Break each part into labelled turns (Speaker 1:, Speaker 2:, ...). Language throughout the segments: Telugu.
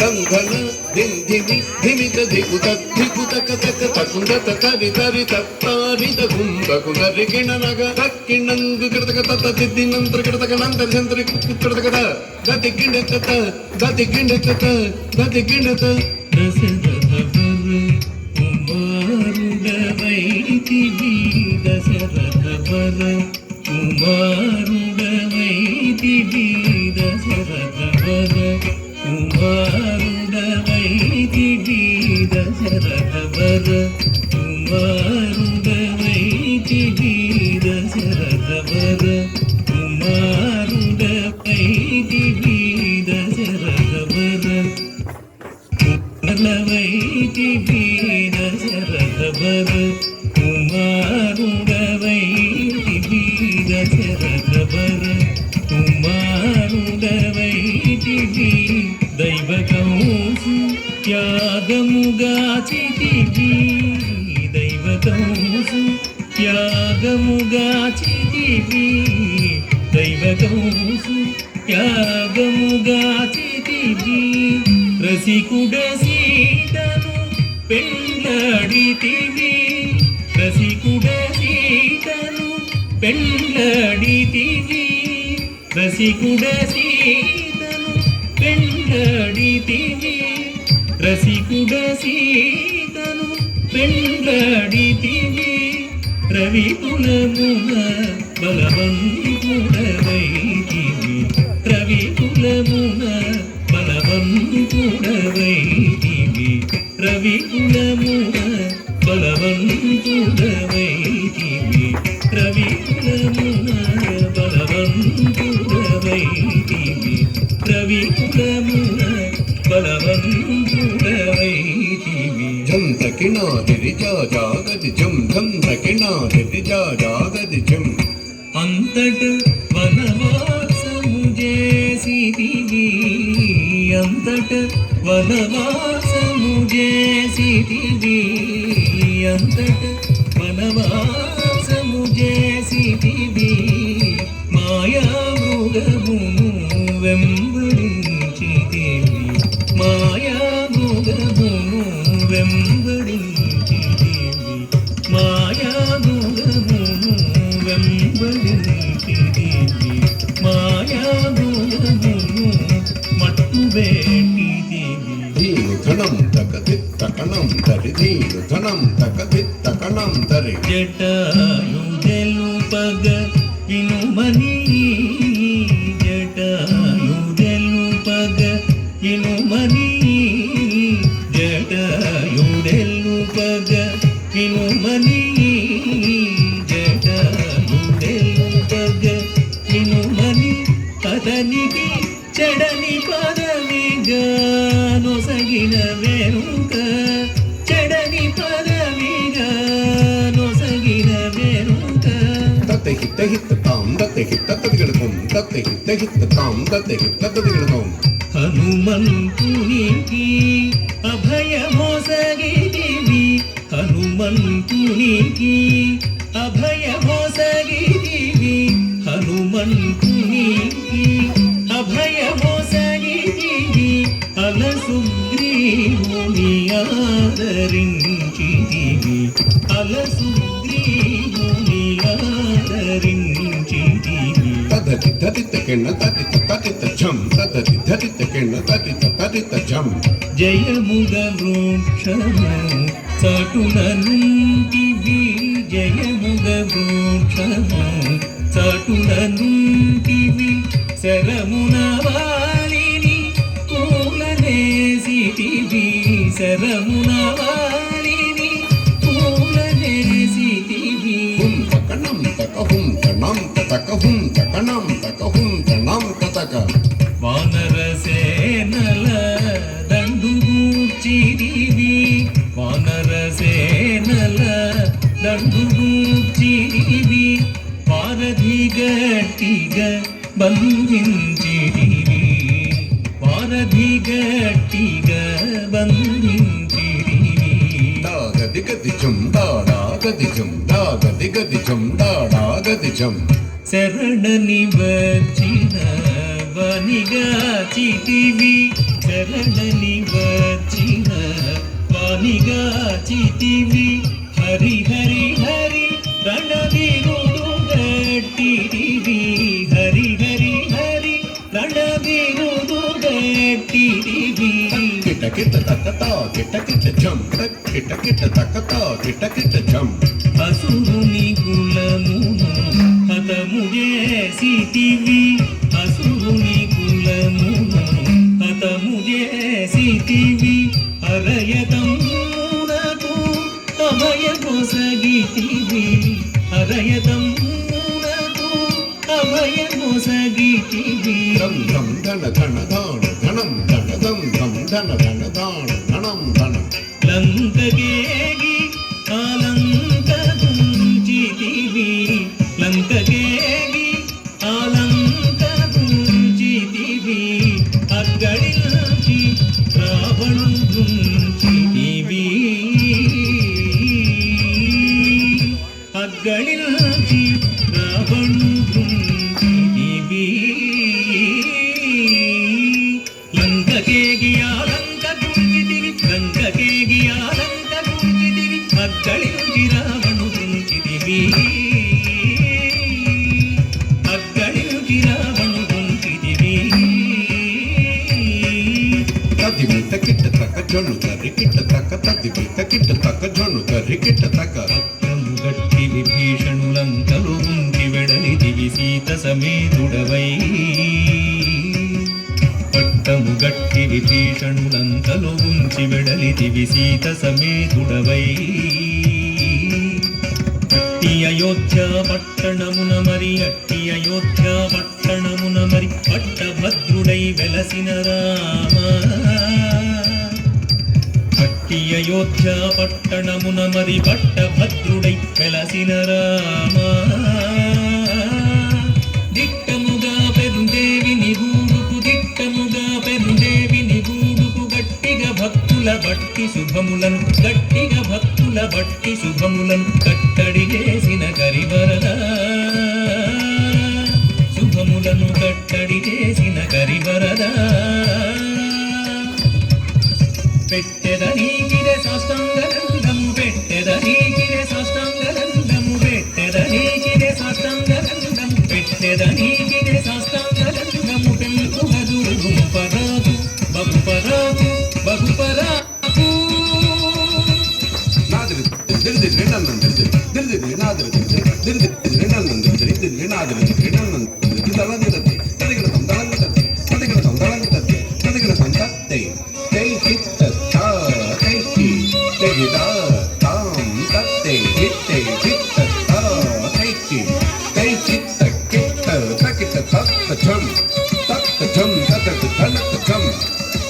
Speaker 1: తంధన ధింధిమి ధిమిత దిగుత దిగుత కతక తకుందత తరి తరి తత్తారిత కుంభకు నరికిణ నగ తక్కిణంగు కృతక తత తిద్దినంతర కృతక నంతర సంతరి కృతక దతి కిండత దతి కిండత దతి కిండత దశరథ కుమారుడవైతివి దశరథ వర కుమారుడవైతివి దశరథ వర కుమారుడవైతివి దశరథ వర కుమారుడవైతివి దశరథ వర కుమారుడవైతివి దశరథ వర కుమారుడవైతివి దశరథ వర కుమారుడవైతివి దశరథ వర కుమారుడవైతివి దైవకౌసు త్యాగముగాచితివి దైవకౌసు త్యాగముగాచితివి దైవకౌసు త్యాగముగాచితివి రసికుడ సీతను పెళ్ళాడితివి రసికుడ సీతను పెళ్ళాడితివి రసికుడ సీతను పెళ్ళాడితివి రసికుడ సీతను పెళ్ళాడితివి రవికులమున బలవంతుడవైతివి రవికులమున బలవంతుడవైతివి రవికులమున బలవంతుడవైతివి రవికులమున బలవంతుడవైతివి రవికులమున బలవంతుడవైతివి జం తకినాదిరి జాగది జం ధం తకినాదిరి జాగది జం అంతట వనవాసము చేసితివి అంతట వనవాసము చేసితివి అంతట వనవాసము చేసితివి మాయా మృగమును వెంబడించితివి మాయా మృగమును వెంబడించితివి మాయా మృగమును వెంబడించితివి మాయా మృగమును మట్టుబెట్టితివి ధీను ధనం తకతి తకణం తరి ధీను ధనం తకతి తకణం తరి జటాయు తెలుపగ వినుమని జటాయు తెలుపగ వినుమని జటాయు తెలుపగ వినుమని జటాయు తెలుపగ వినుమని అతనికి చెడని పదవిగా నొసగిన వెనుక చెడని పదవిగా నొసగిన వెనుక తత్తే హిత్త హిత్త తాం తత్తే హిత్త తదిగడతాం తత్తే హిత్త హిత్త తాం తత్తే హిత్త తదిగడతాం హనుమంతునికి అభయమొసగితివి హనుమంతునికి అభయమొసగితివి హనుమంతునికి అభయమొసగితివి అలసుగ్రీవుని ఆదరించితివి అలసుగ్రీవుని ఆదరించితివి తదతి తదిత కిణ తదిత తదిత ఝం తదతి తదిత కిణ తదిత తదిత ఝం జయముగ వృక్షము చటున నుంటివి జయముగ వృక్షము చటున నుంటివి శరమున వాలిని పూలనేసితివి శరమున వాలిని పూలనేసితివి హుం తకణం తక హుం తణం తక హుం తకణం తక హుం తణం తక వానర సేనల దండుగూర్చితివి వానర సేనల దండుగూర్చితివి వారధి గట్టిగా బంధించితివి వారధి గట్టిగా బంధించితివి దాగది గది జం దాగది జం దాగది గది జం దాగది జం శరణని వచ్చిన వనిగా చితివి
Speaker 2: చరణని వచ్చిన వానిగాచితివి హరి హరి హరి రణవీరుడు గట్టిదివి హరి హరి హరి రణవీరుడు గట్టిదివి
Speaker 1: కిట కిట తక్కతా కిట కిట ఝం కిట కిట తక్కతా కిట కిట ఝం
Speaker 2: అసురుని కులమును హతము చేసితివి అసురుని కులమును హతము చేసితివి హరయతమునకు అభయమొసగితివి హరయతమునకు అభయమొసగితివి
Speaker 1: ధం ధం ధన ధన ధాణ ధనం ధన ధం ధం ధన ధన ధాణ ధనం ధనం
Speaker 2: లంకగేగి ఆలంకదుంచితివి లంకగేగి ఆలంకదుంచితివి అగ్గడిల్చి రావణుంచితివి అగ్గడిల్చి రావణుంచితివి లంకగేగి ఆలంకదుంచితివి లంకగేగి ఆలంకదుంచితివి అగ్గడిల్చి రావణుంచితివి అగ్గడిల్చి రావణుంచితివి
Speaker 1: తదిమిత కిట తక్క జొన్ను కర్రి కిట తక్క తదిమిత కిట తక్క జొన్ను కర్రి కిట తక్క
Speaker 2: పట్టము గట్టి విభీషణులంకలు ఉంచి వెడలిదివి సీత సమేతుడవై పట్టము గట్టి విభీషణులంకలు ఉంచి వెడలిదివి సీత సమేతుడవై అట్టి అయోధ్య పట్టణమున మరి అట్టి అయోధ్య పట్టణమున మరి పట్టభద్రుడై వెలసిన రామ అట్టి అయోధ్య పట్టణమున మరి పట్టభద్రుడై వెలసిన రామ దిట్టముగా పెరుందేవి నిగూడుకు దిట్టముగా పెరుందేవి నిగూడుకు గట్టిగా భక్తుల బట్టి శుభములను గట్టిగా భక్తుల బట్టి శుభములను కట్టడి చేసిన కరివరద శుభములను కట్టడి చేసిన కరివరద పెట్టెదనీకిరే సాష్టాంగరంగము పెట్టెదనీకిరే సాష్టాంగరంగము పెట్టెదనీకిరే సాష్టాంగరంగము పెట్టెదనీకిరే సాష్టాంగరంగము పెంపు గదురు పరాకు బహుపరాకు బహుపరాకు
Speaker 1: నాదిరి దిల్ది రేణన్నం దిల్ది దిల్ది నాదిరి దిల్ది దిల్ది రేణన్నం దిల్ది దిల్ది నాదిరి రేణన్నం దిల్ది దళంగదతి తదిగల దళంగదతి తదిగల దళంగదతి తదిగల సంతై తై చిత్త తా తై చి తగిద తాం తత్తై చిత్తై చిత్త తా తై చి తై చిత్త కిత్త తకిట తత్త ఝం తత్త ధనత ఝం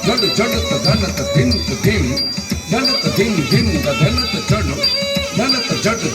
Speaker 1: జడు జడుత ధనత ధిం ధిం ధనత ధిం ధిం ధనత జడు ధనత జడు